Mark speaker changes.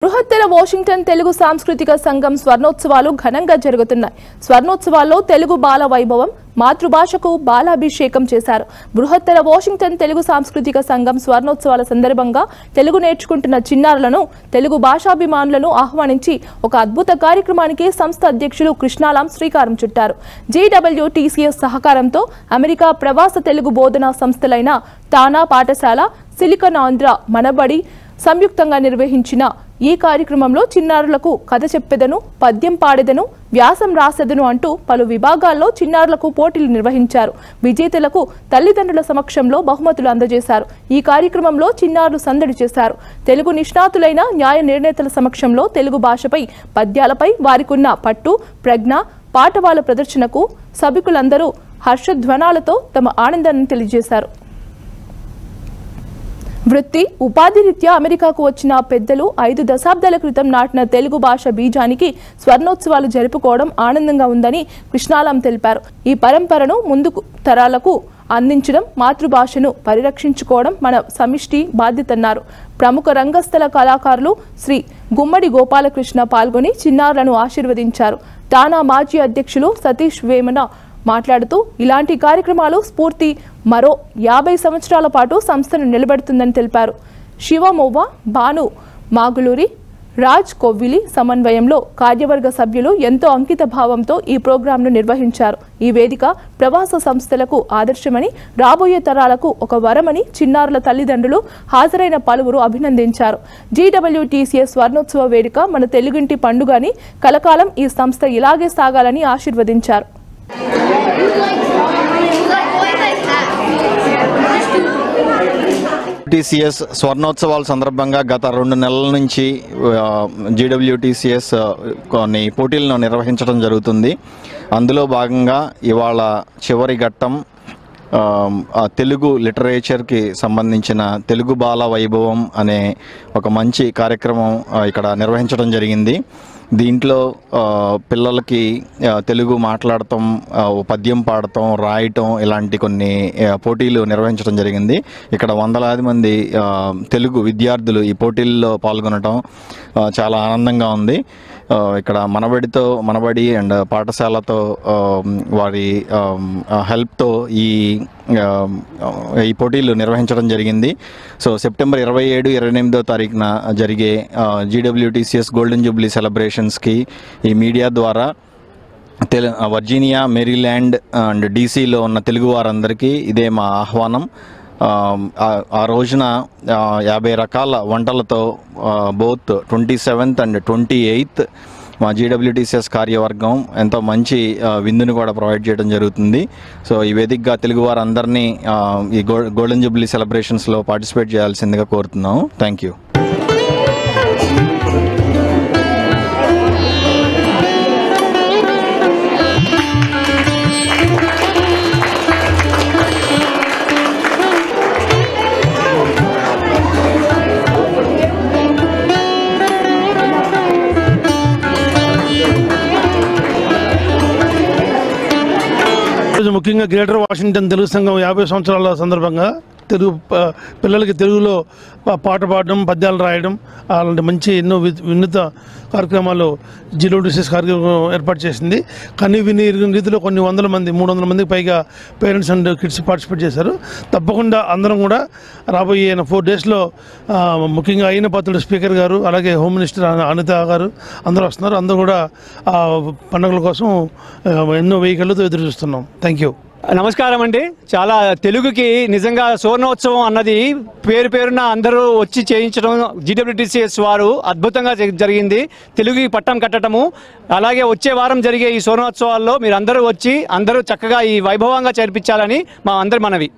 Speaker 1: బృహత్తర వాషింగ్టన్ తెలుగు సాంస్కృతిక సంఘం స్వర్ణోత్సవాలు ఘనంగా జరుగుతున్నాయి. స్వర్ణోత్సవాల్లో తెలుగు బాల వైభవం, మాతృభాషకు బాలాభిషేకం చేశారు. బృహత్తర వాషింగ్టన్ తెలుగు సాంస్కృతిక సంఘం స్వర్ణోత్సవాల సందర్భంగా తెలుగు నేర్చుకుంటున్న చిన్నారులను, తెలుగు భాషాభిమానులను ఆహ్వానించి ఒక అద్భుత కార్యక్రమానికి సంస్థ అధ్యక్షులు కృష్ణాలాం శ్రీకారం చుట్టారు. JWTCS సహకారంతో అమెరికా ప్రవాస తెలుగు బోధనా సంస్థలైన తానా పాఠశాల, సిలికాన్ ఆంధ్ర మనబడి సంయుక్తంగా నిర్వహించిన ఈ కార్యక్రమంలో చిన్నారులకు కథ చెప్పెదను, పద్యం పాడెదను, వ్యాసం రాసెదను అంటూ పలు విభాగాల్లో చిన్నారులకు పోటీలు నిర్వహించారు. విజేతలకు తల్లిదండ్రుల సమక్షంలో బహుమతులు అందజేశారు. ఈ కార్యక్రమంలో చిన్నారులు సందడి చేశారు. తెలుగు నిష్ణాతులైన న్యాయ నిర్ణేతల సమక్షంలో తెలుగు భాషపై, పద్యాలపై వారికున్న పట్టు, ప్రజ్ఞ, పాటవాల ప్రదర్శనకు సభికులందరూ హర్షధ్వానాలతో తమ ఆనందాన్ని తెలియజేశారు. వృత్తి, ఉపాధి రీత్యా అమెరికాకు వచ్చిన పెద్దలు 5 దశాబ్దాల క్రితం నాటిన తెలుగు భాష బీజానికి స్వర్ణోత్సవాలు జరుపుకోవడం ఆనందంగా ఉందని కృష్ణాలాం తెలిపారు. ఈ పరంపరను ముందుకు తరాలకు అందించడం, మాతృభాషను పరిరక్షించుకోవడం మన సమిష్టి బాధ్యతన్నారు. ప్రముఖ రంగస్థల కళాకారులు శ్రీ గుమ్మడి గోపాలకృష్ణ పాల్గొని చిన్నారులను ఆశీర్వదించారు. తానా మాజీ అధ్యక్షులు సతీష్ వేమన మాట్లాడుతూ ఇలాంటి కార్యక్రమాలు స్ఫూర్తి మరో 50 సంవత్సరాల పాటు సంస్థను నిలబెడుతుందని తెలిపారు. శివమోవ, భాను మాగులూరి, రాజ్ కొవ్విలి సమన్వయంలో కార్యవర్గ సభ్యులు ఎంతో అంకిత భావంతో ఈ ప్రోగ్రాంను నిర్వహించారు. ఈ వేదిక ప్రవాస సంస్థలకు ఆదర్శమని, రాబోయే తరాలకు ఒక వరమని చిన్నారుల తల్లిదండ్రులు, హాజరైన పలువురు అభినందించారు. JWTCS స్వర్ణోత్సవ వేదిక మన తెలుగింటి పండుగని, కలకాలం ఈ సంస్థ ఇలాగే సాగాలని ఆశీర్వదించారు.
Speaker 2: TCS స్వర్ణోత్సవాల సందర్భంగా గత 2 నెలల నుంచి JWTCS కొన్ని పోటీలను నిర్వహించడం జరుగుతుంది. అందులో భాగంగా ఇవాళ చివరి ఘట్టం తెలుగు లిటరేచర్కి సంబంధించిన తెలుగు బాల వైభవం అనే ఒక మంచి కార్యక్రమం ఇక్కడ నిర్వహించడం జరిగింది. దీంట్లో పిల్లలకి తెలుగు మాట్లాడటం, పద్యం పాడటం, రాయటం ఇలాంటి కొన్ని పోటీలు నిర్వహించడం జరిగింది. ఇక్కడ వందలాది మంది తెలుగు విద్యార్థులు ఈ పోటీల్లో పాల్గొనడం చాలా ఆనందంగా ఉంది. ఇక్కడ మనబడి అండ్ పాఠశాలతో వారి హెల్ప్తో ఈ పోటీలు నిర్వహించడం జరిగింది. సో సెప్టెంబర్ 27, 28వ తారీఖున జరిగే JWTCS గోల్డెన్ జూబ్లీ సెలబ్రేషన్స్కి ఈ మీడియా ద్వారా వర్జీనియా, మేరీల్యాండ్ అండ్ DCలో ఉన్న తెలుగు వారందరికీ ఇదే మా ఆహ్వానం. ఆ రోజున 50 రకాల వంటలతో బోత్ 27th అండ్ 28th మా JWTCS కార్యవర్గం ఎంతో మంచి విందుని కూడా ప్రొవైడ్ చేయడం జరుగుతుంది. సో ఈ వేదికగా తెలుగు వారందరినీ ఈ గోల్డెన్ జూబ్లీ సెలబ్రేషన్స్లో పార్టిసిపేట్ చేయాల్సిందిగా కోరుతున్నాము. Thank you.
Speaker 3: ముఖ్యంగా గ్రేటర్ వాషింగ్టన్ తెలుగు సంఘం 50 సంవత్సరాల సందర్భంగా తెలుగు పిల్లలకి తెలుగులో పాట పాడడం, పద్యాలు రాయడం అలాంటి మంచి ఎన్నో వినూత్న కార్యక్రమాలు JWTCS కార్యక్రమం ఏర్పాటు చేసింది. కానీ విని రీతిలో కొన్ని 100 మంది, 300 మందికి పైగా పేరెంట్స్ అండ్ కిడ్స్ పార్టిసిపేట్ చేశారు. తప్పకుండా అందరం కూడా రాబోయే 4 డేస్లో ముఖ్యంగా అయిన పాత్రుడు స్పీకర్ గారు, అలాగే హోమ్ మినిస్టర్ అనిత గారు అందరూ వస్తున్నారు. అందరూ కూడా పండుగల కోసం ఎన్నో వెహికల్తో ఎదురు చూస్తున్నాం. Thank you.
Speaker 4: నమస్కారం అండి. చాలా తెలుగుకి నిజంగా స్వర్ణోత్సవం అన్నది పేరున అందరూ వచ్చి చేయించడం JWTCS వారు అద్భుతంగా జరిగింది. తెలుగుకి పట్టం కట్టడము, అలాగే వచ్చే వారం జరిగే ఈ స్వర్ణోత్సవాల్లో మీరు అందరూ వచ్చి అందరూ చక్కగా ఈ వైభవంగా చేర్పించాలని మా అందరి మనవి.